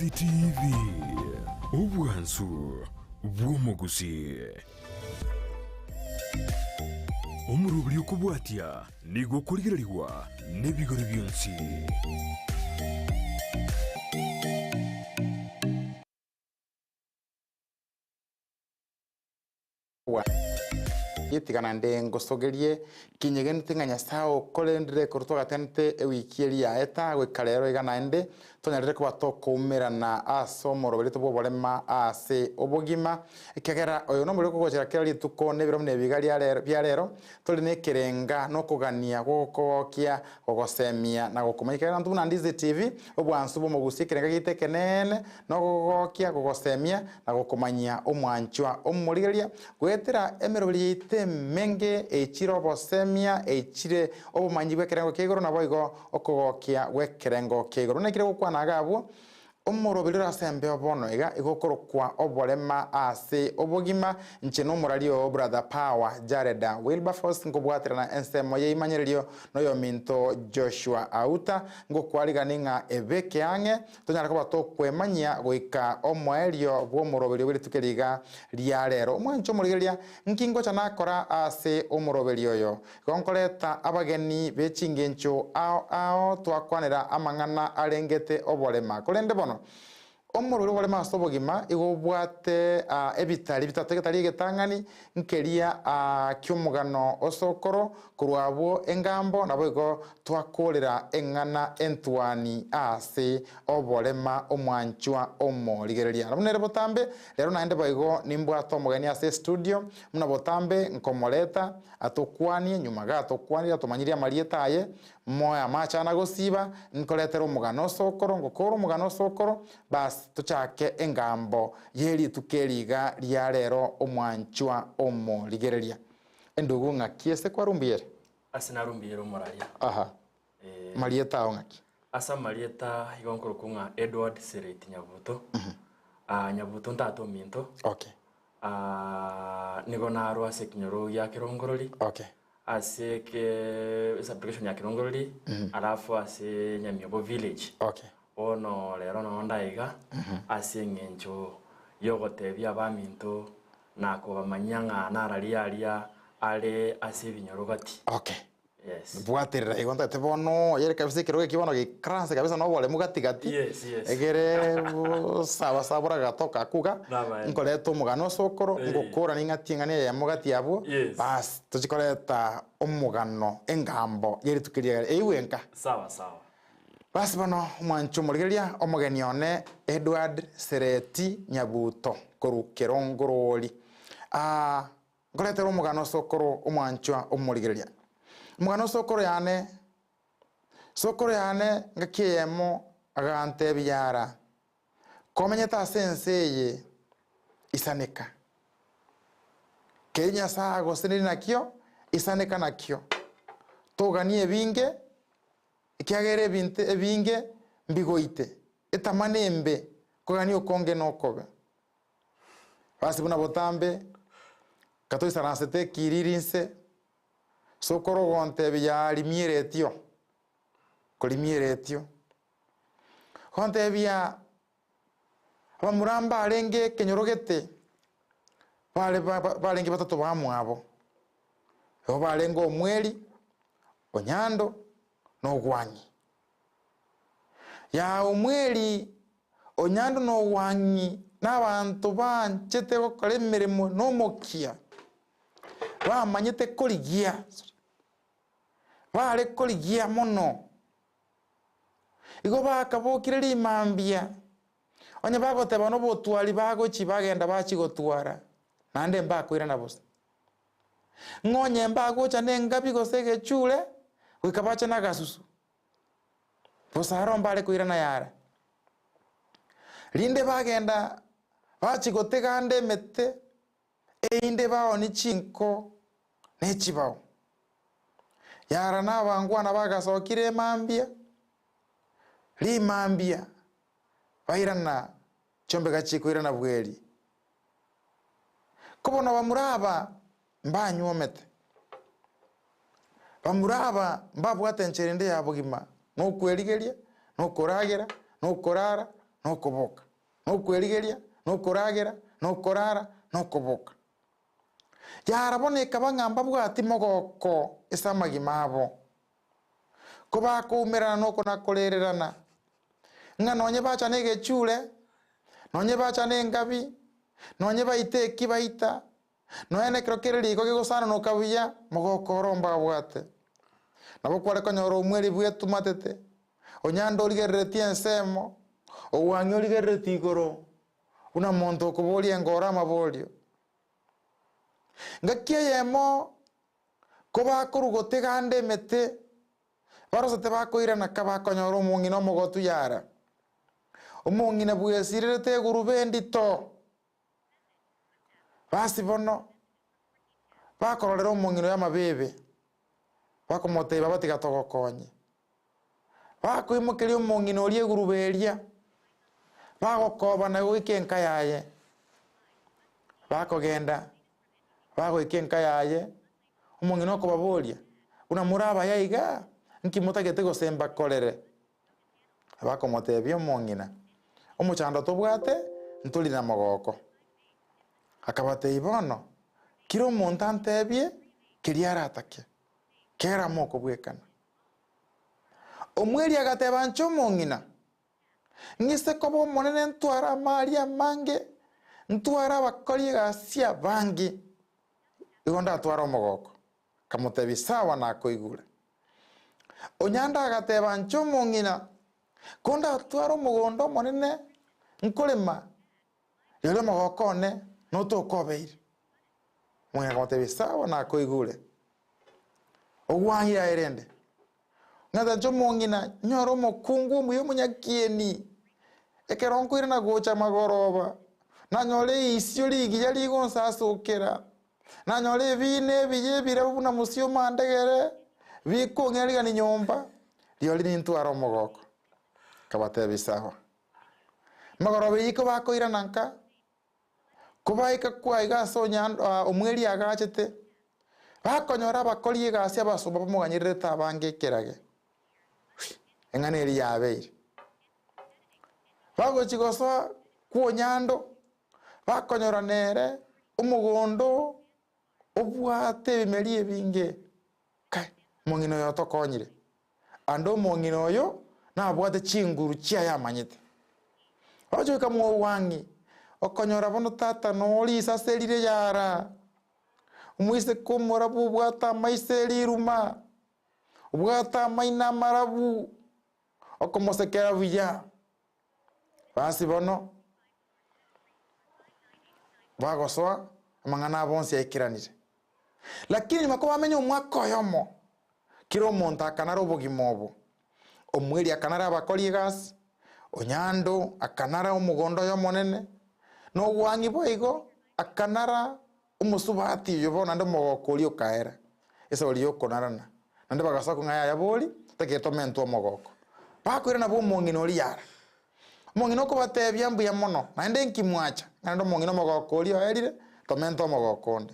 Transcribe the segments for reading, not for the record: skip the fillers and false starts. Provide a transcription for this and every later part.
Ndizi TV obwansu bw'omugusii omurubiri okubwatya nigo kurigirirwa n'ebigoro byonsi yitigana ndengo sogerie kinyegente nganya sao kolendire kurutwa gatente ewikiri ya eta gwikarero igana ende tonyarire kuba tokumira na asomoro berito Oborema ase Obogima ikagera oyo no muri kugojera kera tuko nebiro nebigari bya rero tuli nekerenga no kugania gukokia gugosemia na gukumanyikira ntu na Ndizi TV obwansu bo Gusii kerenga gitekenene no gukokia gugosemia na gukumanyia omwanchwa omurigeria gwetera emerobiri yite menge echiro bosemia echire obumanyi bwekerengo kegoro naboigo okogokia gwekerengo kegoro nekire gukwana agabo omurobiri rasembe obono iga igokorokwa Oborema ase Obogima ncheno murario brother power Jareda Wilberforce ngobwatirana ensemo ye imanyererio noyo minto Joshua Auta ngokwariganinga ebeke ange tonyara kuba tokwemanyia goika omwerio bwo murobiri biri tukeriga ria rero mwancho murigeria nkingo chanakora ase omurobiri oyo gonkoleta abageni bechingencho ao twakwanira amangana arengete Oborema kolende bono omurubiri Oborema ase Obogima igobwate ebitari bitategetari getangani nkeria kyomugano osokoro kurwabo engambo naboigo twakorera engana entwani ase Oborema omwanchwa omorigereria nabunere botambe rero naende boigo nimbwato omugeni ase studio muna botambe nkomoleta atokwani nyuma gatokwani atomanyiria marieta aye moya machana gosiba nkoletera omugano osokoro ngokoro omugano osokoro bas tuchake engambo yeri tukeriga ria rero omwanchwa omorigereria endugu ngakiese kwarumbiere asina rumbiere omoraya aha marieta ongaki asa marieta igonkorokunga Edward Sereti Nyabuto Nyabuto ntato minto okay nigo naro ase kinyoro ya kirongorori okay ase ke application ya kirongorori alafu ase Nyamiobo village okay ono lero no ndaiga ase ngencho yogotebya abaminto nako bamanyanga narariaria ale ase binyorogati okay yes bwaterera igonta tebono yere kabisa kiroge kibono gikranse kabisa no bole mugati gati yes egere sawa sabura gatoka kuga nkoleto omugano sokoro ngokora ningatingane ya mugati yabo bas tuchikoleta omugano engambo yeri tukiria eiwenka sawa sawa basi bano mwancho murigeria omugeni one Edward Sereti Nyabuto korukerongoroli ngoletera omugano sokoro omwanchwa omurigeria omugano sokoro yane ngakiyemo agante byara komenyeta senseye isanika Kenya sago siniri nakyo isanika nakyo toganie binge ikiagere binte ebinge mbigoite etamanembe kogani okonge nokobe basi buna botambe kato isaransete kiririnse sokoro gonte bya limieretio kolimieretio gonte bya abamuramba arenge kenyorogete balenge batatu bamwabo yo balengo omweli onyando no gwanyi ya omweli onyando no gwanyi n'abantu banchete gukora emirimo n'omokia bamanyete korigia bare korigia mono igo bakabokire rimambia onye bagoteba no botwari bagochi bagenda bachigotwara nande mbakwira na bose ngonye mbagocha nengabi gosege chule wikabacha na gasusu bosaro mbare kuirana yara linde bagenda bachigotegande mete einde bao ni chinko nechibao yara nabangwana bagasokire mambia limambia bairana chombe gachikuirana bweri kubona bamuraba mbanyomete bamuraba mbabwate ncherende ya Obogima no kwerigeria no koragera no korara no kuboka no kwerigeria no kuragira no kurara no kuboka yaraboneka bangamba bwati mogoko esamagi mabo kuba kumerana no kuna kurererana nga nonye bacha nege chule nonye bacha nengabi nonye baiteki baita noene krokereri ko gigusana no kabuya mogoko romba bwate nabo kware konyoro umweri bwetu matete onyando ligereti ensemo owanyo ligereti igoro una monto kubolia ngora mabolio ngakiyemo kuba kurugote gande mete barosete bakoira nakaba konyoro mungino mogotu yara umungina bwesirete gurubendi to basi bono bakororera umungino ya mabebe bakomote babatiga togokonye bakoimukiri umungino rie guruberia bagokoba na wikenka yaye bakogenda bagoikenka yaye umungino ko babolia una muraba yaiga nkimutagete gosemba korere bakomote byo mungina umuchando tobwate ntuli na mogoko akabate ibono kiro montante bie kiriara atake kera moko bwekana omweri agateba ncho mungina ngise kobo monene ntwara maria mange ntwara bakori gasia bangi igonda twara mogoko kamutebi sawa na koigura onyanda agateba ncho mungina konda twara mugondo monene nkolema yole mogoko ne no to kobeire mwana kamutebi sawa na koigure ogwahira erende ngada ncho mungina nyoro mokungu muyo munyakieni ekeronko ire na gocha magoroba na nyole isio ligi yali gonsasukira na nyole bine biye birabuna musio mandegere biko ngaliga ni nyomba lioli ni ntwaro mogoko kabate bisaho magoroba yiko bakoira nanka kubaika kwaiga sonya omweri agachete bakonyora bakori gasia basuba bamuganyirire tabange kerage engane eri yabeire bago chigoso kuonyando bakonyora nere umugondo obwate bimerie binge kai mungino yotokonyire ando mungino yo na bwate chinguru chia yamanyite ojo kamwo wangi okonyora bono tata noli saserire yara umwise komora bwata maiseri ruma bwata maina marabu okomosekera vija basi bono bagoswa amangana bonse ikiranire lakini makoba menyo mwako yomo kiro monta kanara Obogima obo omweri akanara bakori gas onyando akanara umugondo yo monene no wangi boigo akanara umusubati yobona ndo mogokori okaera eso liyo konarana nande bagasa kungaya yaboli taketo mento mogoko bakwira na bo mungino liyara mungino ko batebya mbuya mono nande nkimwacha nando mungino mogokori oerire tomento mogokonde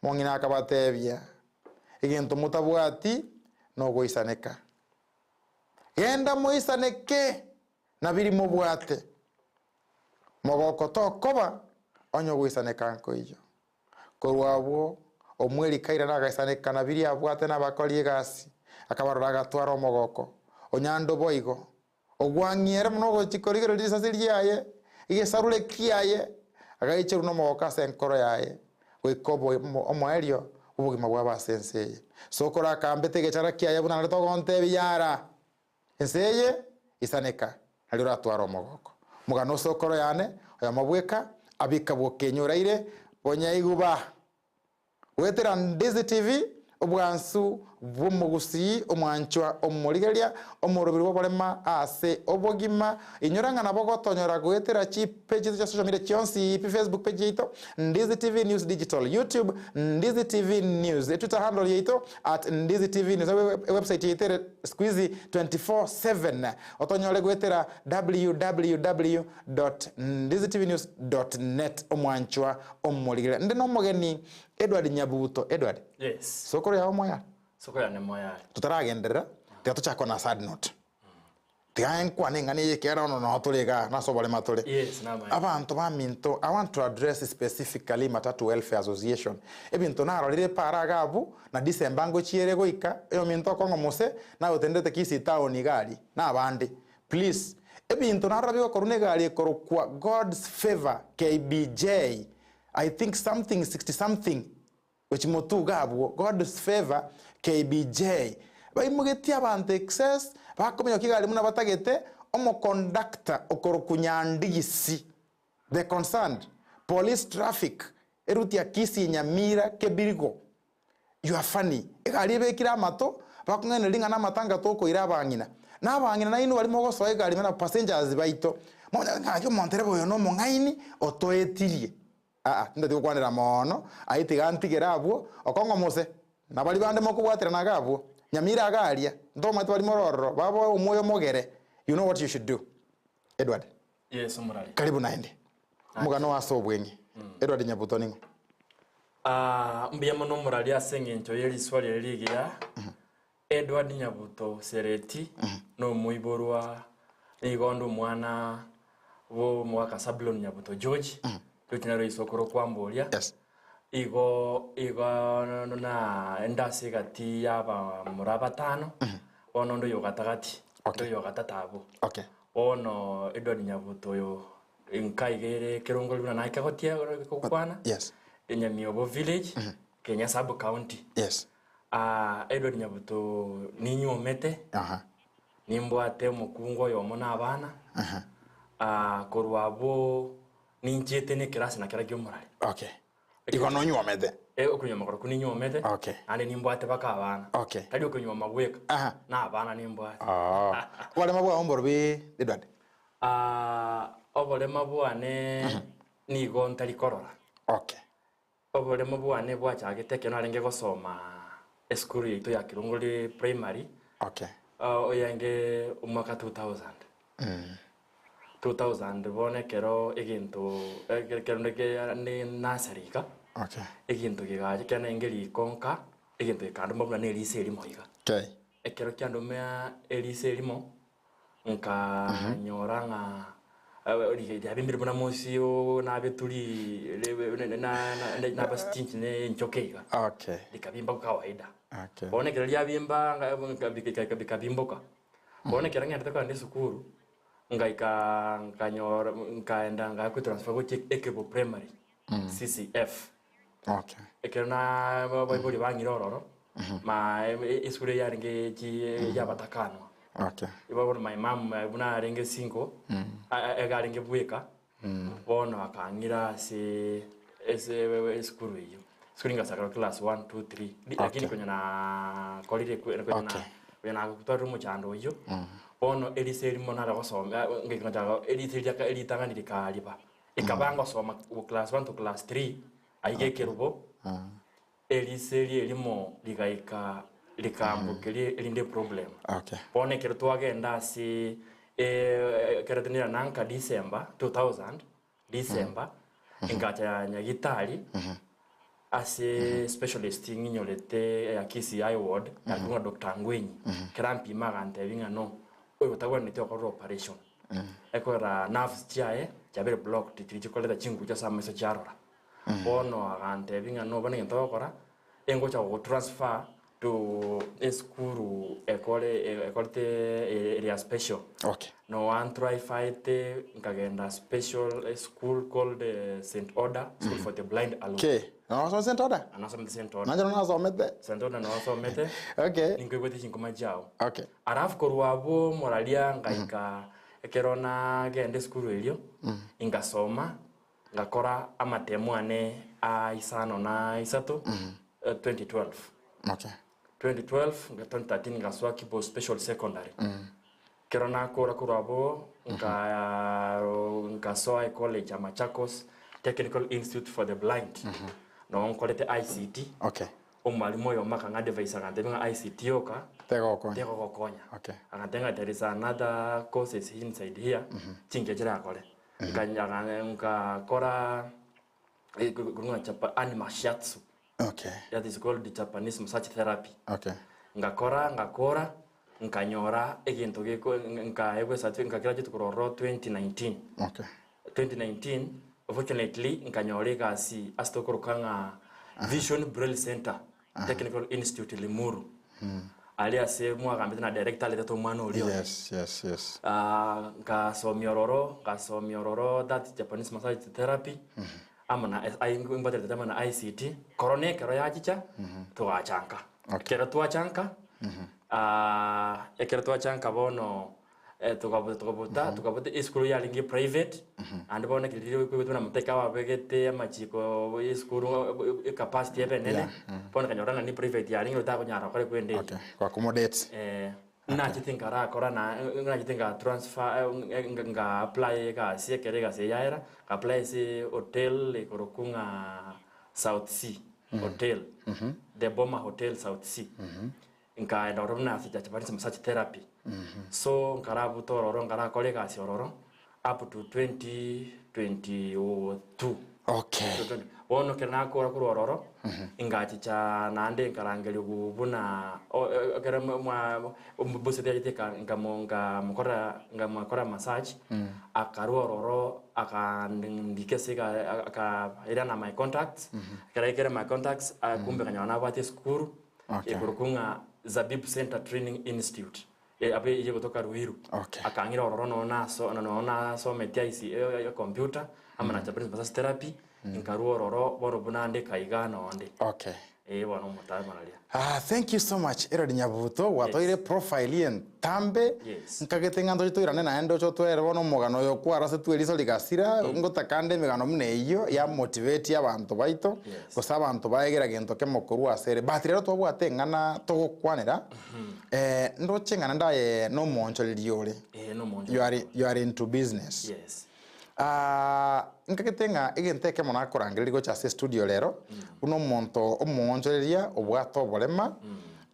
mungina akabatebya igento mutabwati no goisaneka genda moisaneke na biri mubwate mogoko tokoba onyo goisaneka nko iyo korwabo omweri kaira na gaisaneka na biri abwate na bakori gasi akabarora gatwara mogoko onyando boigo ogwangiere mnogo chikorigero lisasiri yaye igesarule kiaye agaicheru no mogoka senkoro yaye wikobo omoerio Obogima bwa basenseye sokora kambete gechara kiaye buna leto gonte biyara enseye isaneka alira twara mogoko mugano sokoro yane oya mabweka abika bokenyuraire bonya iguba wetera Ndizi TV obwansu bw'omugusii omwanchwa omurigeria omurubiri Oborema ase Obogima inyoranga nabo gotonyora gwetera chi page ya social media chionsi pi Facebook page yito Ndizi TV News Digital, YouTube Ndizi TV News, Twitter handle yito @Ndizi TV News, website yitere squeezy 24/7 otonyore gwetera www.ndizitvnews.net omwanchwa omurigeria ndi no mugeni Edward Nyabuto. Edward, Yes. sokoro ya moya Soko ya nemo ya. tutaragenderera tia tuchako na sad note tigaen kwane ngani yekera no tuliga na Oborema tuli Yes, na mai. abantu ba minto I want to address specifically Matatu Welfare Association ebinto narorire paragabu na December ngo chiere goika eyo minto kongo mose na utendete Kisii town igari na abandi please ebinto narabyo korune gari korokwa God's favor KBJ I think something 60 something which motu gabwo God's favor KBJ baimugeti abantu excess bakomyo kigari muna batagete omo conductor okorokunya Ndizi the concerned police traffic erutia Kisii Nyamira kebirigo you are funny egari bekira mato bakungene linga na matanga toko irabangina nabangina na inu bali mogoso egari mena passengers baito mona ngakyo montere boyo no mongaini otoetirie ndati kwanira mono aitigantigera abwo okongo mose nabali bande mokubwatira nagabwo Nyamira agaria ndoma twali mororo babo umoyo mogere you know what you should do Edward. Yes, umurali. Karibu naende mugano wa sobwengi Edward Nyabuto ningo mbiya muno umurali asenge ncho yeli swali eligira Edward Nyabuto sereti no muiborwa igondo mwana wo mwaka Sablon Nyabuto George tukinaro isokoro kwambolia yes igo na endasi gati yaba muraba tano ono ndo yogatagati ndo yogatatabu okay ono Edward Nyabuto yo inkaigere kerongoluna na ikagotia kokwana yes Nyamiobo village Kenya sub county yes Edward Nyabuto ninyomete nimbwate mukungo yo mona abana korwabo ninjete ne kirasi na kiragyo murali okay iko no nyomete okunyoma koro kuninyomete okay ande nimbwate baka abana okay tadi okunyoma gweka na abana nimbwate Oborema bwa omborbi Edward Oborema bwane ni gontari korora okay Oborema bwane bwachagete keno arenge gosoma school yetu ya Kirunguli primary okay oyange umwaka 2000 bone kero egintu kero ne nursery ka okay egintu gigaje kana engeri konka egintu ikando mabuna ne lise elimo iga okay ekero kyando mea elise elimo nka nyoranga ya bimbiri buna musio na betuli na bastinch ne nchokeiga okay likabimba kwa kawaida okay bone kero lya bimba bikabimboka bone kero ngenda kwa ndisukuru nganyora ngaenda ngaku transfer go ekebo primary CCF okay ekero na boli bangirororo ma iskule ya ringe ji ya batakano okay ibo my mom buna ringe 5 ega ringe bueka bono akangira se iskulu hiyo skulinga sakara class 1 2 3 lakini kwenye na kolire kwenye na kutoa mu chando hiyo bono elise limo na gosoma ngikanja elise lya elitanga ndikaliba ikabanga soma class 1 to class 3 aige kerubo elise limo ligaika likambukeli elinde problem okay bone kero twagenda si kero tenira nanka December 2000 ingacha nyagitali ase specialist nginyolete ya Kisii ward ya kunga Dr. Ngwenyi krampi magante binga no oyo tagwa nite okoro operation ekora nerves chae chabere block titirikoleta chingu cha sameso charora bono agante binga no bane ntokora engo cha go transfer to a school ecolte area special okay no one try fight ngagenda special school called St. Order School for the Blind alone okay no so St. Order anasoma St. Order najana nazo mete St. Order no so mete okay ningwete chinkoma jao okay arafu korwabo moralia ngaika ekerona gende school elio ingasoma ngakora amatemu ane isano na isato 2012 okay 2012 2013 ngaswa kibo special secondary kerona kora korwabo ngasoa college ya Machakos Technical Institute for the Blind no onkolete ICT okay umwalimu yo maka nga device nga ICT yoka tego kokonya okay angatenga there is another courses inside here chinge jira kole nga kora kunga chapa animal shiatsu okay that is called the Japanese massage therapy okay ngakora nkanyora egintu giko nkaegwe certificate nkagraduate kuroro 2019. Okay. 2019 unfortunately nkanyora egasi astokorukanga Vision Braille Center Technical Institute Limuru. Aliase mwagambite na director leto mwana ulio. Yes. Ngasomia ororo that Japanese massage therapy. Amana ingbatete tamana ICT korone kero yajicha tuwachanka. Kero tuwachanka ekero tuwachanka bono tukabuta iskulu ya lingi private and bona kiliri kwituna muteka wabegete amachiko iskulu capacity ebenene bona kanyorana ni private ya lingi utako nyara kale kwende. Okay, kwa accommodate na chitinga kora na chitinga transfer nga apply ka siekere ga seyaira apply si hotel ikorokunga South Sea hotel the Boma Hotel South Sea nka ndorona si Japanese massage therapy so nkarabu tororo ngara kolega si ororo up to 2022. Okay. Wono kena kora kurororo ingachicha nande nkarangeli kubuna kera mwa bose teka ngamonga mukora massage akarororo akandikeseka aka na my contacts kera my contacts kumbe kanyana bati school ekurukunga Zabib Center Training Institute abe ije kutoka Ruiru. Akangira ororo nona so metia isi computer ama na Japanese massage therapy nkaruo ororo boro bunande kaigana onde. Okay. Wana mutama nalia. Thank you so much Erod Nyabuto watoire profile yen tambe nkagete ndo tuirane na endo cho twere bono mugano yo kwara se tweriso ligasira ngotakande migano mune iyo ya motivate abantu baito gosa abantu baegera gento ke mukuru asere batirero twabwate ngana tugukwanira ndo chengana ndaye no moncho liore no moncho you are into business. Yes. Nkagitenga igenteke mona korangirira go chase studio lero uno monto omonjoreria obwato Oborema.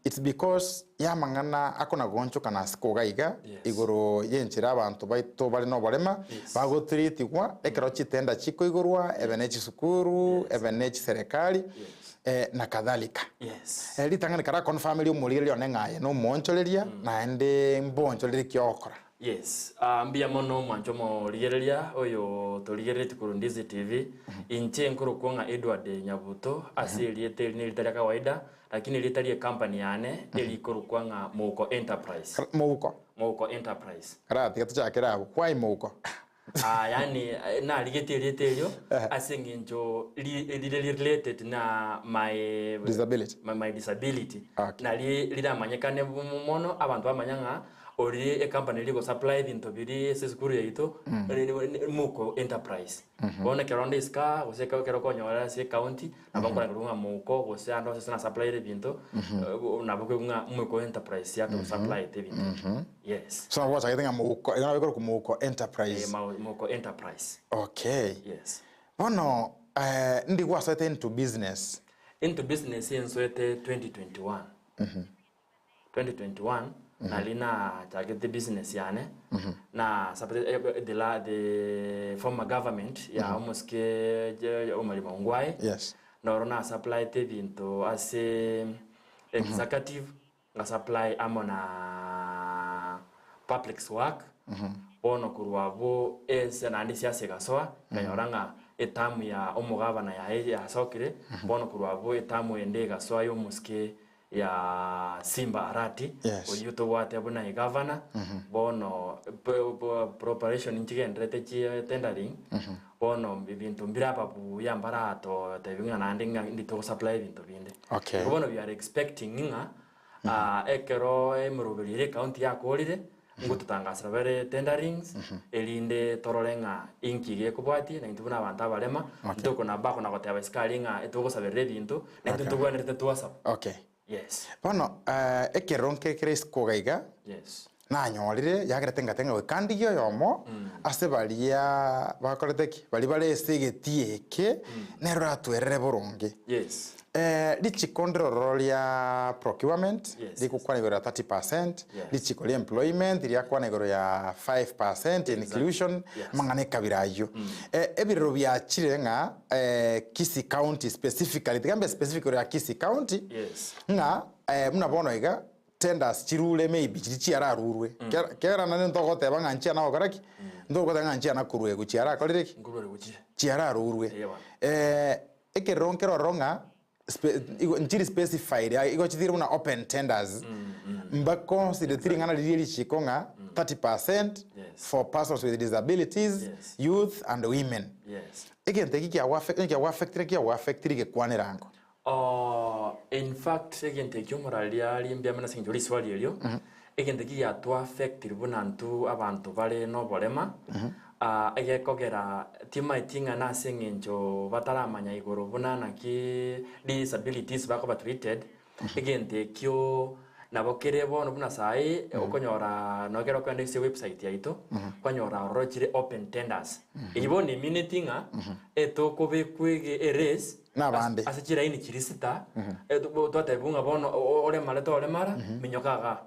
It's because ya mangana akona goncho kana sikogaiga igoro yenchira abantu baito bali no Oborema bagotiritigwa ekero chitenda chiko igorwa ebenechi sukuru ebenechi serikali na kadhalika. Yes. Litangani kara confirm umulire onengaye no monjoreria na ende mbonjoreria kyokora. Yes, mbia mono mwanchomo ligereria oyo toligerete ku Ndizi TV inche nkuru kuanga Edward Nyabuto asiliete ni litaria kawaida lakini litaria company yane eli kuru kuanga Mouko Enterprise. Mouko Enterprise. Karati gatuchakira kwa Mouko. Yani na ligetelio asengenjo related na my disability. My disability. Okay. Na lida manyekane mono abantu bamanyanga ori e company ligo supply bintu biri sesikuru yaito Mouko Enterprise. Bona keronde iska oseka kero konyora se county abangora ngurunga Mouko ose ando se na supply bintu nabuko nga Mouko Enterprise ya supply te bintu. Yes. So what I think Mouko ina biko ku Mouko Enterprise. Mouko Enterprise. Okay. Yes. Bono ndi wasete into business. Into business in Swete 2021. 2021 na lina target the business yane na the former government ya almost ke umalima ngwae. Yes. Na rona supply te bintu ase executive na supply amona public work bono kurwabo ese na ndisi asegasoa kanyoranga etamu ya omugabana ya sokire bono kurwabo etamu ende gasoa yo muske ya Simba Arati oyuto wate abuna governor bono preparation inchigendrete chi tendering bono bintu mbirapa bu yambara to tebinga nandinga ndito supply bintu binde. Okay. Bono we are expecting nga ekero emrubirire county ya kolire ngututangasira bere tenderings elinde torolenga inkige kubwati na intubuna abantu abalema ndoko na bako na goteba skalinga etogosabere bintu na ntutugwanirite tuwasa. Okay. Yes. Bono ekeronke Chris kogaiga. Yes. Na nyorire yagerete ngatenga we kandi yo yomo ase balia bakoreteki bali bale segetieke nero atwerere boronge. Yes. Lichikondro rolia procurement likukwana igoro ya 30%, lichikolia employment liakwana igoro ya 5% inclusion mangane kabirayo. Ebiriro byachire nga Kisii County specifically tigambe specific ya Kisii County nga muna bono iga tenders chirule maybe chiara rurwe kera nane ntogote banganchia na okoraki ntogote nganchia na kurwe guchiara kolireki chiara rurwe ekeronkero ronga nchiri specified igo chithire una open tenders mbako sidetiri ngana lili chikonga 30% for persons with disabilities, youth and women. Egente ki affect ke kwanerango. In fact egente ki moralia limbia mana sinjoli swali elio. Egente ki to affect ribunantu abantu bale no Oborema. Egekogera tima itinga na singenjo bataramanya igoro bunana ki disabilities bako treated. Egente kyo nabokere bono buna sai okonyora nogero kwenda ise website yaito kwanyora rochire open tenders ibone minutinga etoko bekwege erase nabande asachira ini kirisita twatebunga bono ole mara minyokaga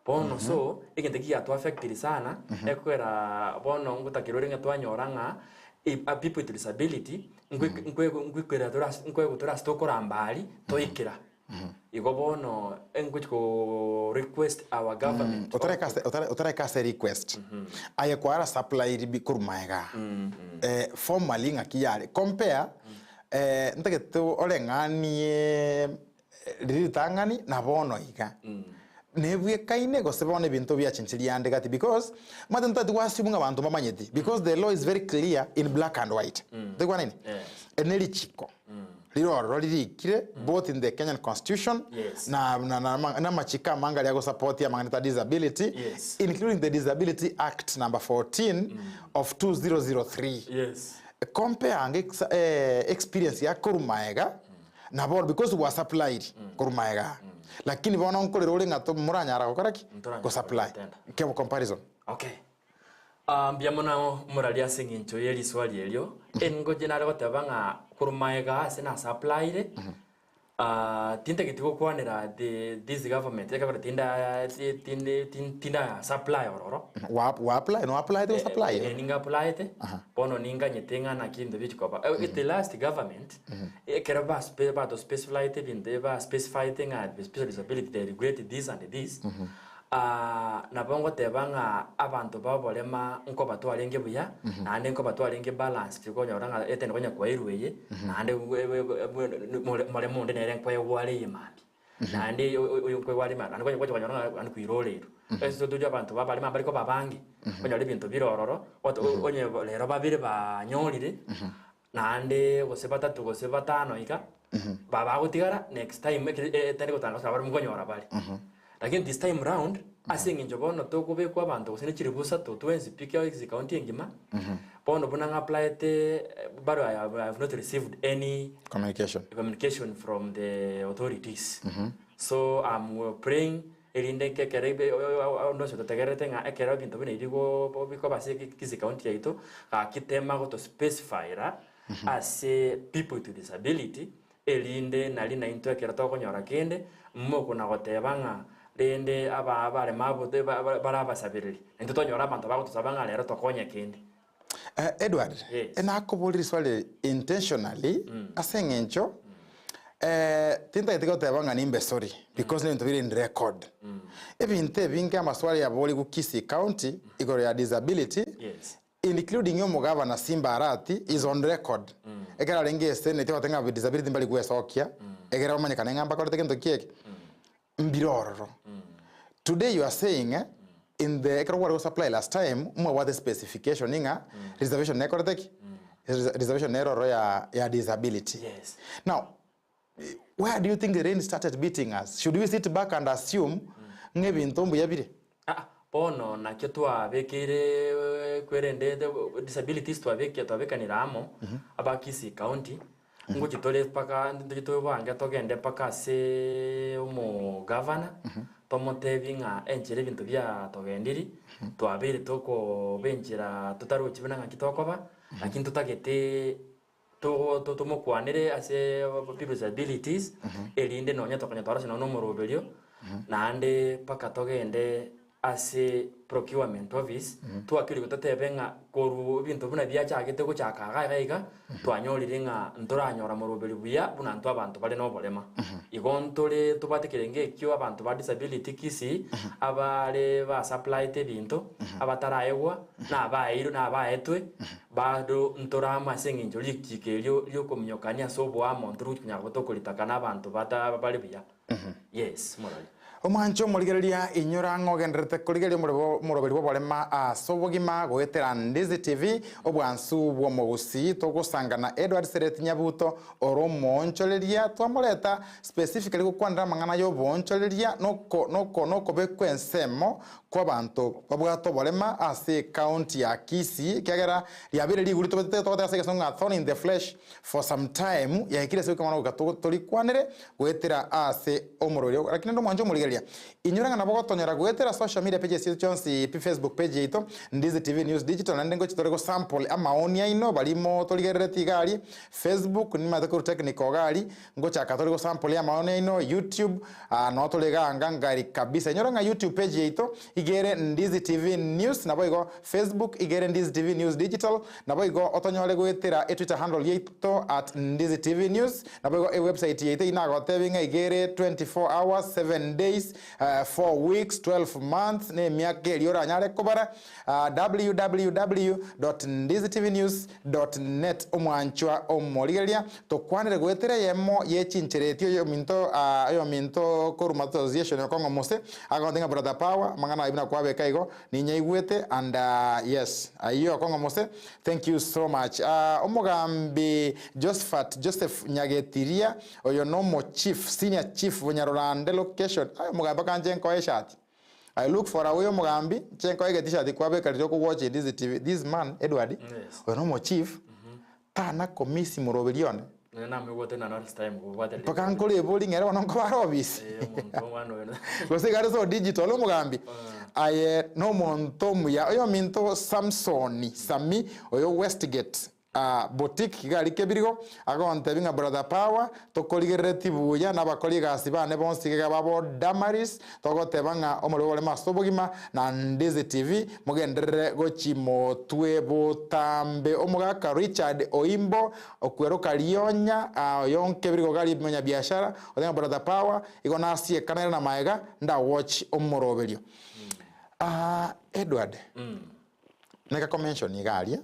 bono so igenteki ya to affect sana ekwera bono ngutakirore ngatwanyoranga people with disability ngwikwera tora stokora mbali toikira Igo bono enkuchiko request our government. Otara kase request. Aye kwara supply ribi kurumaiga. Formally ngakiyale. Compare ntaketo ole ngani ritangani na bono ika. Nebwe kaine go sebone bintu bya chinchiliande gati because matanta twasimunga abantu mamanyeti because the law is very clear in black and white. Tegwa nini? Eneli chiko. Liro lirikire both in the Kenyan constitution na machika manga liago support ya manganita disability including the Disability Act number 14 of 2003 compare experience ya kurumaega na board because was supplied kurumaega lakini bona onkolero ule ngato muranyara kokaraki go supply kemo comparison Biamona moralia singincho yeli swali elio engo jenara gotabanga kurumaega sena supply tinta kitiko kwanera this government eka tinda supply ororo wa apply no apply to supply ninga apply te pono ninga nyetenga na kindu bichikoba the last government ekera bas ba to specify te binde ba specify te nga special disability they regret this and this na bongo tebanga abantu ba Oborema nko batwalenge buya nande nko batwalenge balance tiko nyoranga etene konya kwa irweye nande mole monde nere kwa wale yimandi nande uyo kwa wale manda nko kwa nyoranga anu kwirolero eso tujo abantu ba bali mabali ko babangi konya le bintu birororo onye lero babire ba nyolire nande gose batano ika baba gutigara next time etene gotanga sabari mukonyora bali Lakini this time round, asing injobono toko be kwa bantu sine chiribusa to twenzi pika Kisii County ngima. Bono bunanga apply te but I have not received any communication from the authorities. So I'm praying elinde ke kerebe ondo so tagerete nga ekera bintu bine irigo biko base Kisii County yaito akitema go to specify ra as people with disability elinde nalina into ekera to konyora kende mmoko na gotebanga Dende abare mabude baraba sabiriri ento tonyora abantu bagutusabanga lero tokonye kindi Edward ena akobuliri swali intentionally asengencho tinta itiko tebanga nimbe sorry because nento biri in record ebinte binga maswali ya boli ku Kisii County igoro ya disability including yo mugavana Simba Arati is on record egera lenge senete watenga disability mbali kuesokia egera manyakana ngamba ko tekento kieke mbiroro. Today you are saying in the economic supply last time what the specification inga reservation reservation error ya disability. Now where do you think the rain started beating us? Should we sit back and assume ngebi ntombu yabire? Pono na kyotwa bekere kwerende disabilities twa bekanira amo aba Kisii County ngo kitole paka ndito banga togende paka se umu governor tomotebinga enjere bintu bya togendiri twabere toko benjira tutaru kibinanga kitokoba lakini tutagete to mokwanire ase people with disabilities elinde nonya tokanya twarase no murobelio nande paka togende ase procurement office twakiri gototebe ng'a koru bintu buna biachagete gochaka gaiga twanyorire ng'a ntoranyora moroberi buya buna nto abantu bale n'oborema igo ntore tubatekere ng'ekio abantu ba disability Kisii abare ba supply te bintu abataraegwa n'abaetwe bado ntorama seng'encho likikerio lyokominyokania sobo amonto rukinya gotokoritaka n'abantu bale buya. Yes, morali. Omancho murigereria inyura ngogenderete kurigeria muroberi boborema ase Obogima goetera Ndizi TV obwansu bwo Gusii togusangana Edward Seret Nyabuto oro moncholeria twamureta specifically gukwandira mang'ana yo boncholeria noko bekwensemo kwa bantu babwato borema ase county ya Kisii kiagera liabire liguri togotase songa thorn in the flesh for some time yaikire se kamana gatoli goetera ase omuroberi lakini ndo mwanjo murigereria inyuranga nabo gotonyera gwetera social media pages yonsi Facebook page ito Ndizi TV News Digital nande ngo chitorego sample amaoni aino balimo toligereti gari Facebook ni madakuru technical gari ngo chaka torego sample amaoni aino YouTube no tolega ngangari kabisa inyuranga YouTube page ito igere Ndizi TV News nabo igo Facebook igere Ndizi TV News Digital nabo igo otonyole gwetera Twitter handle yito @Ndizi TV News nabo igo website yito inagotebinga igere 24 hours 7 days 4 weeks 12 months ne miaka eliora nyare kobara www.ndizitvnews.net omwanchwa omorigeria tokwanire gwetera yemo yechincheretio yo minto koruma association kongo mose agondenga brother power mangana ibina kwabeka igo ninyaigwete and yes ayo kongo mose thank you so much omugambi Joseph Nyagetiria oyo nomo chief senior chief Bunyarolande location mugambi kanje nko eshati I look for a way mugambi chenko ege t-shirt kwabe kalito ko watch Ndizi TV this man Edward oyo no chief tana komisi muroberione na me wote na next time go wate pakankole bowling era wanonko barobis gosigare so digital mugambi aye no monto ya oyo minto Samsoni Sami oyo Westgate boutique kigali kebirigo agonte binga brother power tokoligereti buya nabakoliga asibane bonsiga babo Damaris togotebanga omurobole Obogima na Ndizi TV mugendere gochimo twebo tambe omugaka Richard Oimbo okweroka Lionya yonke birigo gali menya biashara odenga brother power igona asie kanera na maega nda watch omurobelio Edward neka convention igalia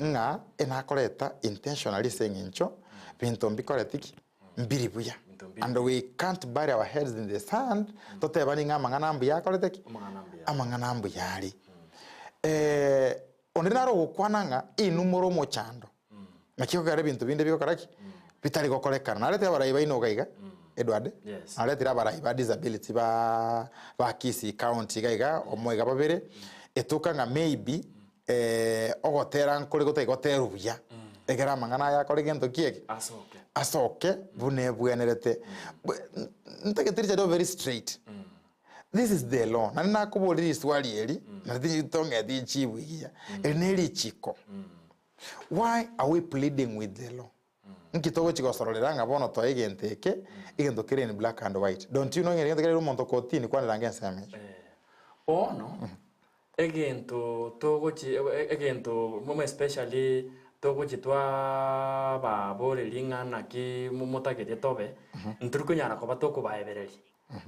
nga enakoreta intentionally saying incho bintu mbikoretiki mbiri buya and we can't bury our heads in the sand totebani nga manganambu yakoreteki amanganambu yali ondenaro gukwananga inumuro mochando nakiko gare bintu binde bikokaraki bitari gokorekana narete abarayiba inogaiga Edward narete abarayiba disability ba Kisii county gaiga omwega babere etukanga maybe ogotera nkore gotegoteru buya egera mangana ya kore gento kieke asoke bune bwenerete ntagetirija do very straight this is the law na kuboliri swali eri na ditonga dichibu hiya eneri chiko why are we pleading with the law nkitogo chigosororeranga bono to igenteke igento kire in black and white don't you know ngento kire rumonto kotini kwa rangi nseme no egento momo especially togochi twa babore lingana ki mumotagete tobe nturukunyara ko batoko baebereri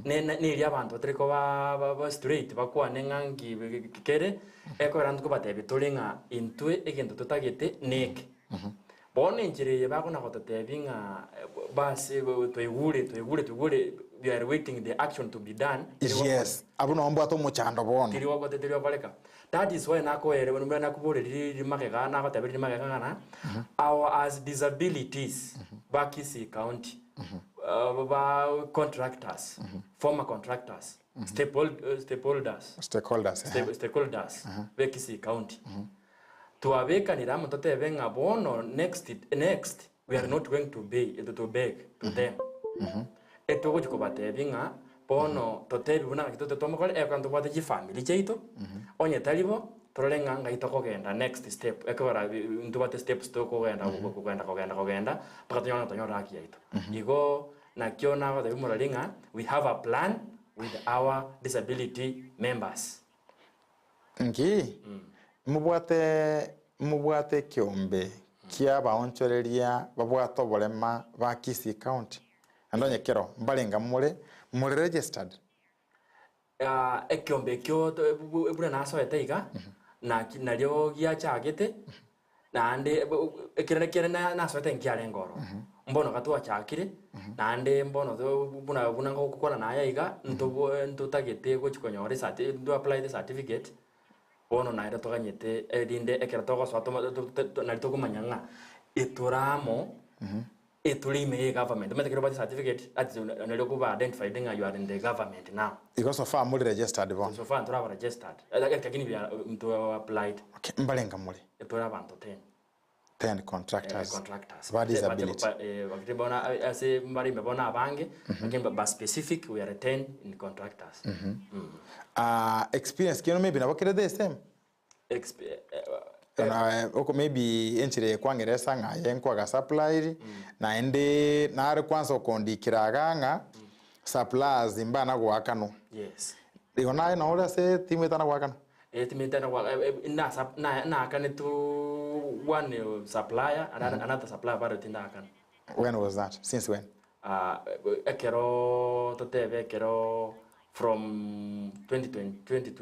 ne abantu triko ba straight bakwane ngangi kere ekorantu ko batebi tolinga intwe egento tutagete nek bone njire bakona gototebinga base toigure we are waiting the action to be done. Yes, abuno ombo ato muchando bono. Tiriwa gote tiriwa baleka. That is why nako ere when we nakubore li makega na gote biri makega na our as disabilities back Kisii county contractors former contractors stakeholders back Kisii county to abeka ni ramu tote venga bono next we are not going to beg to them etogo chikobate binga bono totebi buna kitoto tomokole ekanto bwate chi family cheito onye talibo tolenga ngaito kogenda next step ekora ntubate steps to kogenda pakatonyona tonyora aki yaito igo na kiona go de muralinga we have a plan with our disability members. Nki mubwate kiombe kia baonchoreria babwate oborema ba Kisii County andonye kero mbalenga muri registered Ekiombe kyo bure naso eteiga na naryo giachagete nande ekirene naso etenkiare ngoro mbono katwa chakire nande mbono buna ngokukora na yaiga ntutagete gochikonyore sati do apply the certificate bono naira toganyete edinde ekera togo swato na togumanyanga eturamo etulime government metekero ba certificate ati nalyo kuba identified nga you are in the government now because of family registered bon so far ntura registered lakini bya mtu applied. Okay, mbalenga muri etura bantu 10 contractors ba disability bakitibona ase mbari mebona abange akimba ba specific we are 10 in contractors. Experience kino maybe na bakire the same oko maybe enchire kwangeresa nga yenkwa ga supply na ende na ari kwanza kondikiraga nga suppliers imbana gwakano. Yes, igona na ora se timetana gwakano timetana kwa na kana to one supplier another supplier but tinda. When was that? Since when? Ekero toteve ekero from 2012.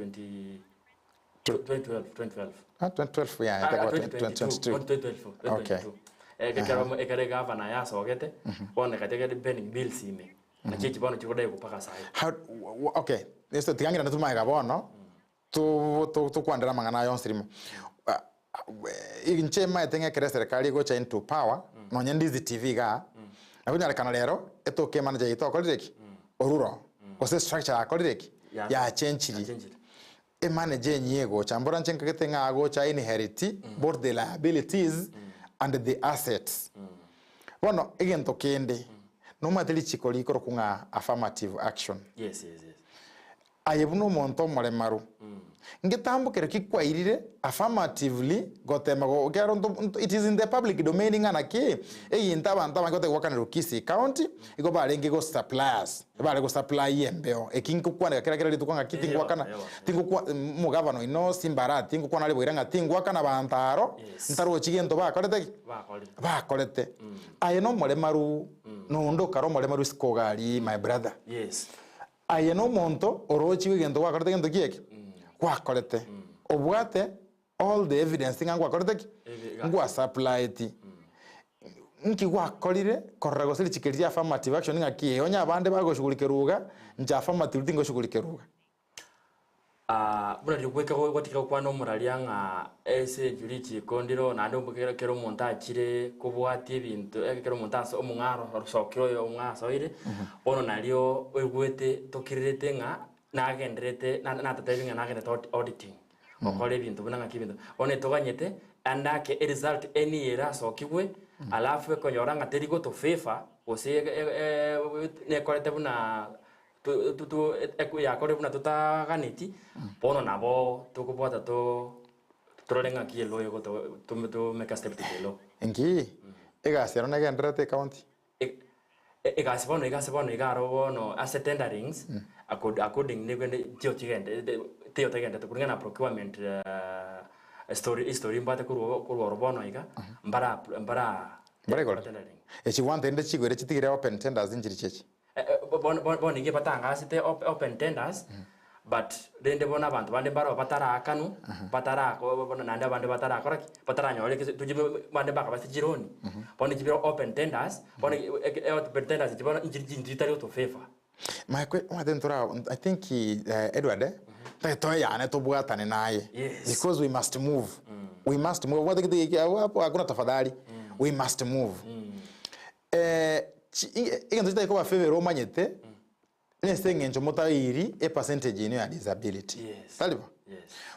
2012, yeah, I think 2022. Okay. Ekere governor ya sogete bone katege pending bills ime na chichi bono chikode kupaka sai. Okay, esto tiangira natuma ga bono to kwandira mangana yo nsirimo inche mai tenga kere serikali go cha into power no Ndizi TV ga akunyala kana lero etoke manager ito kolireki oruro ose structure akolireki ya chenchiri e manager nyego chambora nchenka ketenga go cha inherit both the liabilities and the assets. Bono egento kende no mateli chikoli koro kunga affirmative action. Yes. Ayebuno monto maremaru ngetambukere kikwairire affirmatively gotemago gero it is in the public domain ngana ke eyinta abantu abangote gwakana Kisii County iko barenge go suppliers bare go supply embeo ekinko kwana kera litukanga kitingwa kana tingwa mu governor ino simbarati tingo kwana libwiranga tingwa kana bantaro ntaro chigento bakolete ayeno maremaru no ndo karo maremaru skogari my brother. Yes. Ayeno monto orochi wigendo wakorete gento kieke kwakorete obwate all the evidence ngangwa korete ngwa supply ti nki gwakorire korrago sili chikeria affirmative action ngaki onya abande bagoshugulikeruga nja affirmative tingo shugulikeruga buna likweka kwatika kwa no muralia nga ese jurichi kondiro na ndo mbukero kero monta chire kubwati bintu ekero monta so mungaro rusokiro yo ngaso ire ono nalio wegwete tokirete nga na gendrete na tatevinga na gendrete auditing okole bintu buna ngakibintu one toganyete andake result any era so kibwe alafu ekonyoranga terigo to favor ose ne kolete buna tu ya kore buna tutaganiti pono nabo tukubota to trolenga kielo yo to make a step tikelo enki egasero na gendrete county egasebono igaro bono as tenderings according ne gwende tio tigende to kurengana procurement story mbate kuru bono iga mbara tendering echi wante ende chigwere chitigire open tenders injiri chechi bon nge batanga asite open tenders but dende bona abantu bande baro batara akanu batara ko bona nande bande batara koraki batara nyole tujibe bande baka basijironi bon jibiro open tenders bon open tenders jibona injiri to favor my question I think Edward to yana to bwatane naye because we must move what the hapo hakuna tafadhali we must move ingento zitaiko ba favor omanyete nesenge nchomota iri a percentage ino ya disability taliba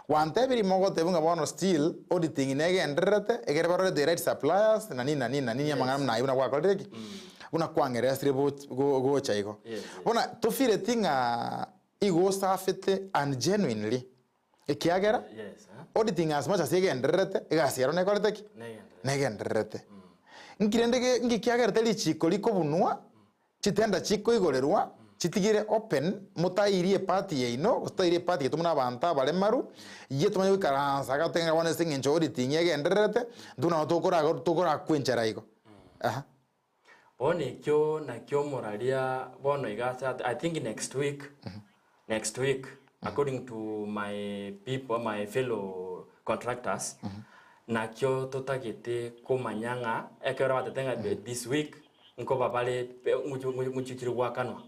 wante biri mogo tebunga bono still auditing nege ndrete egere baro the right suppliers na nini amangana na ibuna kwa koleki una kwangere asire go chaiko bona tofire tinga igo safete and genuinely ekiagera auditing as much as ege ndrete egasiero ne koleki nege ndrete ngirendege ngikiagera teli chiko liko bunwa chitenda chiko igorerwa chitigire open mutairie party yeino gutairie party getumuna banta bare maru yetumanya wikaransa gatenga wana singe auditing yegenderete nduna tokora kwenchera iko aha Bone kyo na kyo moralia bono igasa I think next week according to my people my fellow contractors na kyo totagete komanyanga ekero batetenga this week nko babale muchichiri wakanwa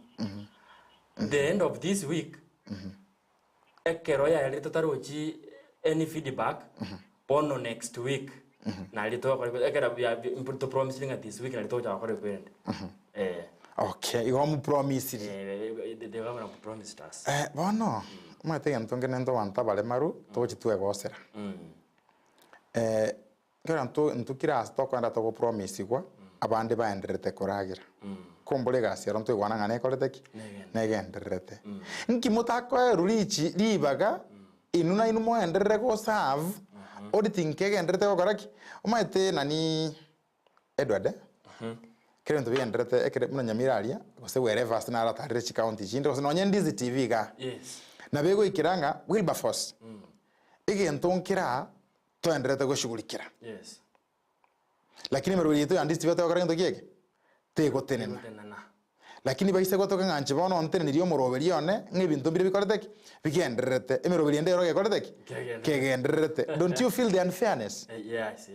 the end of this week ekero ya yali totarochi any feedback bono next week na lito kwa ekero ya to promising at this week na lito kwa kwenda okay you want promise they were promised us bono mwatega ntonge nendo banta bare maru tochitwe gosera kera ntukira stock anda to promise kwa abande baenderete koragira kombole gasi aronto igwana ngane koreteki negenderete nki mutako rurichi libaga inuna inu mo enderere go serve auditing kegenderete ko koraki umaite nani Edward kero nto bienderete ekere muna Nyamiraria gose wherever na ara tarich county chindo no Ndizi TV ga yes na bego ikiranga Wilberforce igentonkira to enderete go shugulikira yes lakini maruri yetu Ndizi TV to koranga kieke tego tenena lakini baise gotoka nganche bono ontene nirio moroberi one ngibintu bire bikoreteki bigenderete emeroberi ende roge koreteki kegenderete don't you feel the unfairness yes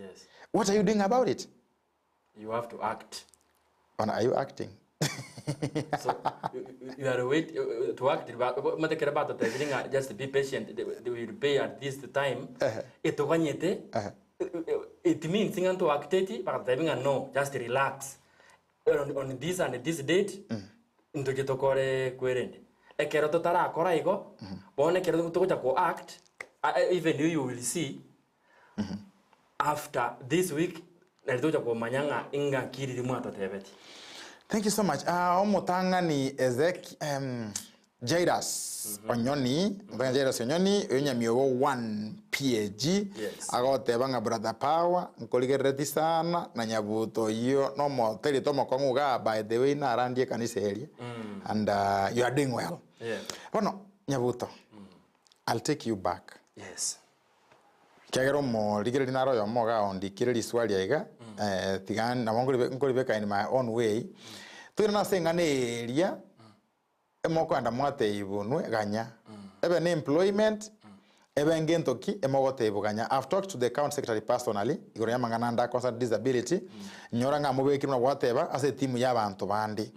what are you doing about it you have to act and are you acting so you are wait to act mate kera bato te just be patient they will pay at this time etoganyete it means singa to acteti but they no just relax on this and this date into kitokore kwerende ekero totara akora igo bone kero tukuja ko act even you will see after this week na tukuja ko manyanga inga kiri limu atotebeti. Thank you so much. Omotanga ni Jairus Onyoni, Omotanga Jairus Onyoni, Nyamiogo 1 PAG, agotebanga brother power, nkoligereti sana na Nyabuto iyo no mo teli tomo konguga by the way na arandie kanisa area. And you are doing well. Yeah. Bueno, Nyabuto. I'll take you back. Yes. Kagero mo ligere dinaro yo mo ga on dikire swali aiga tigan na ngoli beka in my own way. Tuina senga ne area emoko anda mwate ibunwe ganya ebe ne employment ebe ngentoki emogote ibuganya. I've talked to the county secretary personally igoro yamangana nda concerned disability nyora nga mubekira na wateba ase timu y'abantu bandi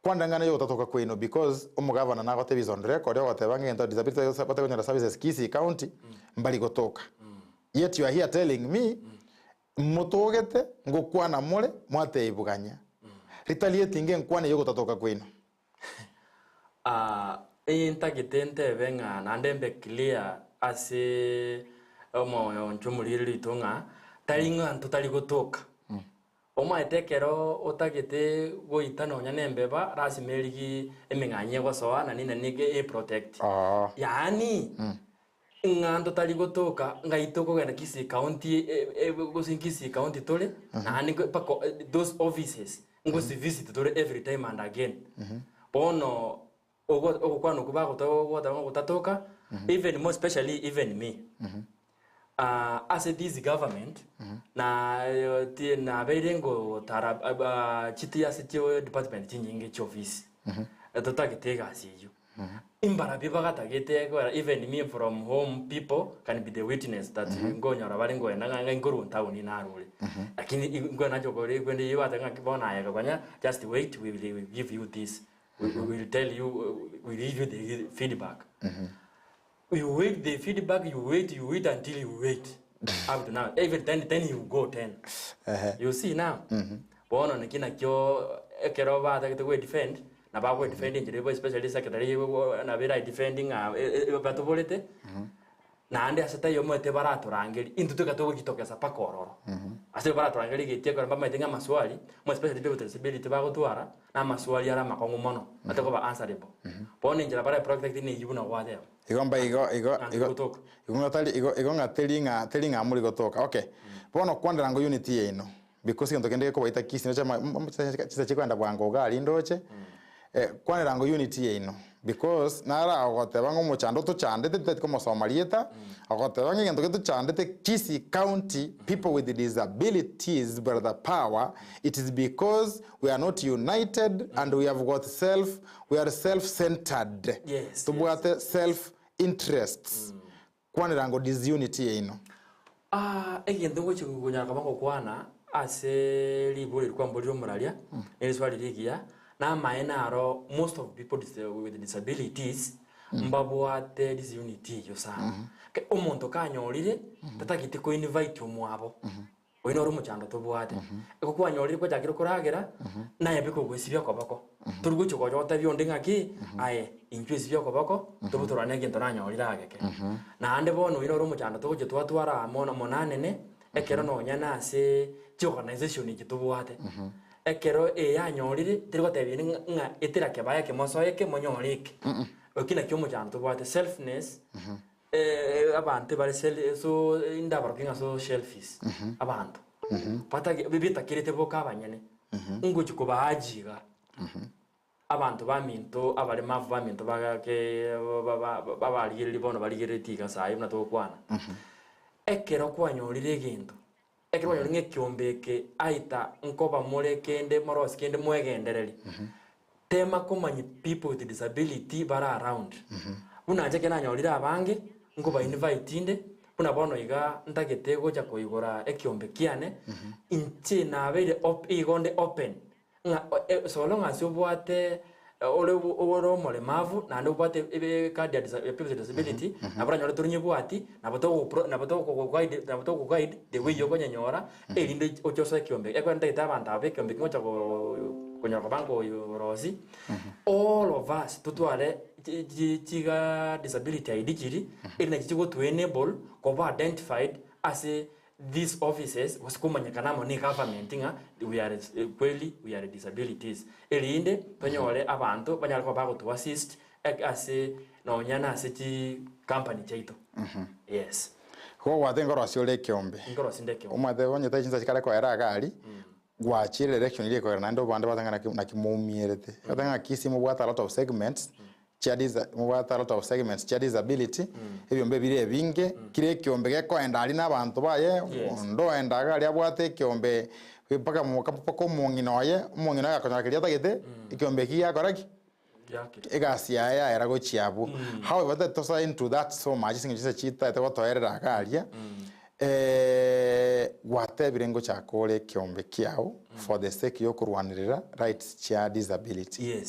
kwanda ngana yo tatoka kwino because umugavana na gote bizon record yo gote bangento disability sapata kwenye services Kisii county mbali gotoka yet you are here telling me mutogete ngokwana mole mwate ibuganya retaliating nkwane yo tatoka kwino intagitente benga nandembe clear ase omo nchumuliri tunga talinga ntutali gotoka oma etekero otagete goitano nyanembeba rasimerigi emenganye gosoa na nina nige protect yani ngando tali gotoka ngaitoko gana Kisii county Kisii county tole na ni pako those offices ngosi visit tole every time and again bono ogo kwano kuba gotatoka even more especially even me as a this government na berengo tara chiti asitio department chinyinge choffice totagitega siyo imbara bibagata getego even me from home people can be the witness that ngonya rabarengo nanga ngoro town inarule lakini ngona jogore gwende yibata ngakibona yaga kwanya just wait we will give you this we will tell you we will give you the feedback you wait the feedback you wait until you wait up to now every 10 you go 10 you see now bono nikina kyo ekero ba ta to defend na ba go defending the especially secretary na vera defending batobolete na ande asata yo mote barato rangeli into to kato gitokesa pakororo ase barato rangeli gitie ko mbama tenga maswali mo especially people disability ba go twara na maswali ara makongo mono atako ba answerable bono njira bara protect ni yibuna wade igomba igo ngatali igo ngatelinga muri gotoka okay bono kwandira ngo unity ino because kintu kende ko baita Kisii cha chikwenda bwango gali ndoche kwane rango unity yeino because nara agoteba ngo muchando to chandete tete ko Somalieta agoteba ngo kintu chandete Kisii County people with disabilities but the power it is because we are not united and we have got we are self-centered tubwate self interests kwane rango disunity yeino ekintu ngochi kunyaka bako kwana ase libuli kwa mboliro muralia eliswali ligia na maenaro most of people with disabilities mbabwate disunity yo sana ke omuntu kanyorire tatakite ko invite omwabo oino ro muchando tobwate eko kwanyorire ko jakiro kuragera naye biko gwesibya kobako turugo choko jota byondi ngaki aye injwisi byo kobako tobuturane kintu nanyorire ageke na ande bono oino ro muchando togo twatwara monanene ekero nonyana ase organization ikitubwate ekero yanyorire tirigotebye nga etira kebaya kemosoye ke monyorike okina kyo muchando tubwate selfness abantu bari so indabarukinga so selfish abantu pata bibita kirete boka abanyene nguchi kubahajiga abantu baminto abali mavu baminto bagake babali libono baligiretiga sayi na tokwana ekero kwanyorire gintu ekero nyoringe kyombeke aita nkoba more kende moros kende mwegendereri tema komanyi people with disability bara around unaje kena nyorira abange ngoba invite inde una bono iga ntagete goja koigora ekyombekiane inche na very igonde open nga so long as obwate oro molemavu na ndo bwate card ya people with disability na bara nyore turinye bwati na bato ko guide the way yogo nyora elinde ochoso ekyombe ekwa ntagete abantu abe ekyombe ngoja kunyora bango yorosi all of us tutwale chiga disability ID jiri ina chigo to enable ko identified as these offices was kumanyakana mo ni government nga we are disabilities elinde tonyole abantu banyala ko bago to assist as no nyana as chi company chaito yes ho watengo rasiole kyombe ngoro sinde kyombe umade onye tachinza chikale ko era gali gwachire election ile ko Hernando bande batanga na kimumierete batanga Kisii mu bwata a lot of segments chia disability ebyo mbe bire binge kire kyombe geko endali nabantu baye ndo endaga ali abwate kyombe paka mu kapako mungino yakonyakiria tagete kyombe kiya koraki egasia ya era go chiabu however that to say into that so much singichisa chita to toerera galia wate birengo chakole kyombe kiao for the sake yo kurwanirira rights chia disability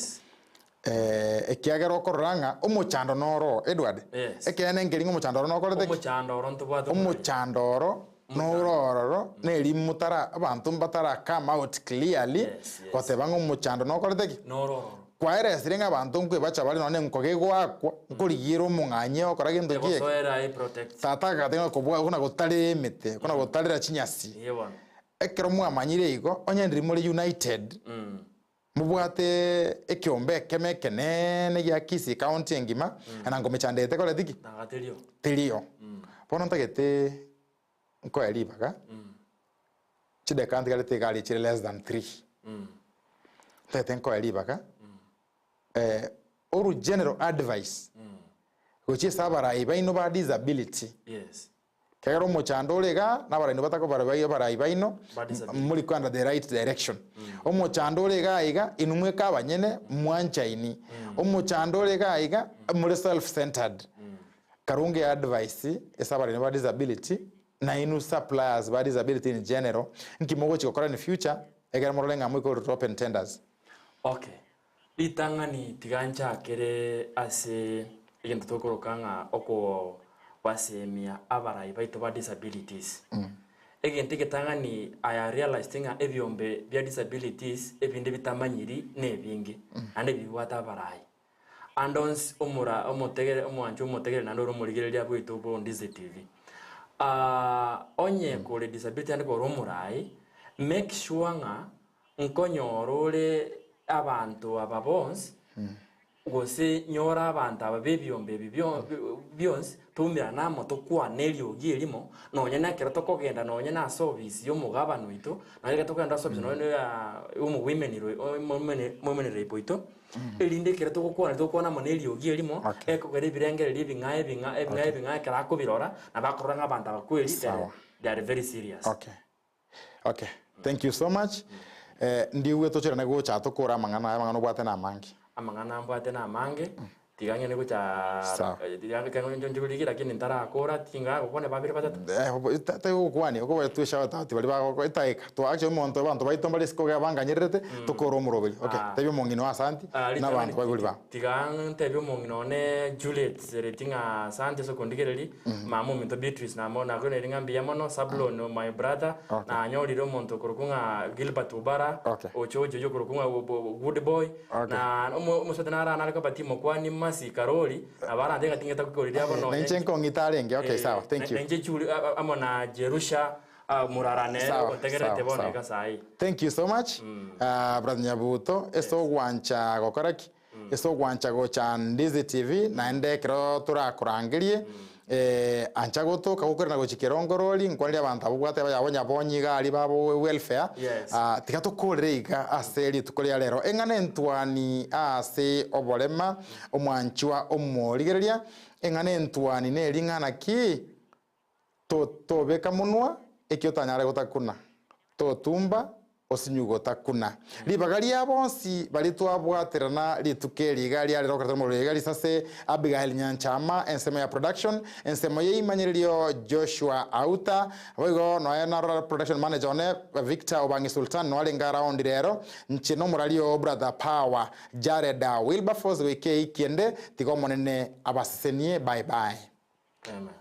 ekiagero koranga omuchando noro Edward ekene ngeringo omuchando no korete omuchando ntubwate omuchando no neri mutara abantu mbatara come out clearly kote bango omuchando no korete no kwa ere sirenga abantu nkwe bacha bali none nkoge gwakwa nkurigiro munganye okora gintu kiye so era I protect tata gatenga kubwa kuna gutari emete kuna gutarira chinyasi yebona ekero mwamanyire igo onye ndiri muri united mubwate ekyombe kemekene ya Kisii County ngima anango mechandete kole tiki telio pono ntagete nko elibaga chide kanti kale tegali chire less than 3 tete nko elibaga oru general advice which is abara ibaino ba disability kero mochando lega nabara batako bara ibaino muri kwanda the right direction omochando lega iga inumwe kabanyene mwanchaini omochando lega iga muri self centered karunge advice esabara ba disability na inu suppliers ba disability in general nkimogo chikokora in future egera morolenga mwiko open tenders okay litangani tigancha kere ase igento tokorokanga oko wasemia abarai baito ba disabilities egente ketangani I realized nga ebyombe bya disabilities ebinde bitamanyiri nebingi ande biwata abarai andons omura omotegere omwanju omotegere nando romuligereria bwito bo Ndizi TV onye kole disability ande ko romurai make sure nga nkonyorole abantu ababons Gusii nyora abantu ababebyombe byonse tumira na moto kwa neriogi elimo nonye nakero tokogenda nonye na service yo mugabano ito nonye tokogenda service nonye ya women poito elinde kero tokona mo neriogi elimo ekogere birengere bingae kera kubirora na bakoranga abantu abakweli they are very serious. Okay, thank you so much. Ndiwe tochera na gocha tokora mangana bwate na mangi amangana mbwate na mange tiganye ne gucha tiganye kango njuliki lakini ntarakora tinga gukone babiri batatu tayo kwani uko tuisha batatu bali bako itaika to actually monto abantu bayitomba lisiko gabanganyirete tokoro murobeli. Okay, tayo mongino asanti na bantu babiri ba tiganye tayo mongino ne Juliet seretinga asante so kondigereri mamu minto Beatrice na mona ko neringa mbiyamo sablo no my brother na nyoliro monto kurukunga Gilbert Ubara ochojo yo kurukunga good boy na umusotanara na batimo kwani masi karoli abara ndenga tingeta kukorira abo no Nenchenko ngitarenge. Okay, sawa, thank you. Nje chuli amona Jerusha murarane otegerete bone gasai. Thank you so much. Brother Nyabuto eso gwancha gokoraki eso gwancha gocha Ndizi TV na ende kero turakurangirie ancha goto kagukorera gochikerongorori nkwali abantu abugwate bayabonye bonyiga ali babo welfare tikato koreiga aseri tukoria lero engane ntwani ase Oborema omwanchwa omorigereria engane ntwani ne ringana ki to beka munwa ekiotanyare gotakuna to tumba osinyugo takuna libagari abonsi bali twabwaterana litukeri gali ali rokata mu gali sase Abigail Nyanchama ensema ya production ensema ye imanyirio Joshua Auta boigo no ya production manager one Victor Obangi Sultan no ali ngara on direro nchino muralio brother Power Jared Wilberforce weke ikende tigo monene abasenie bye bye. Amen.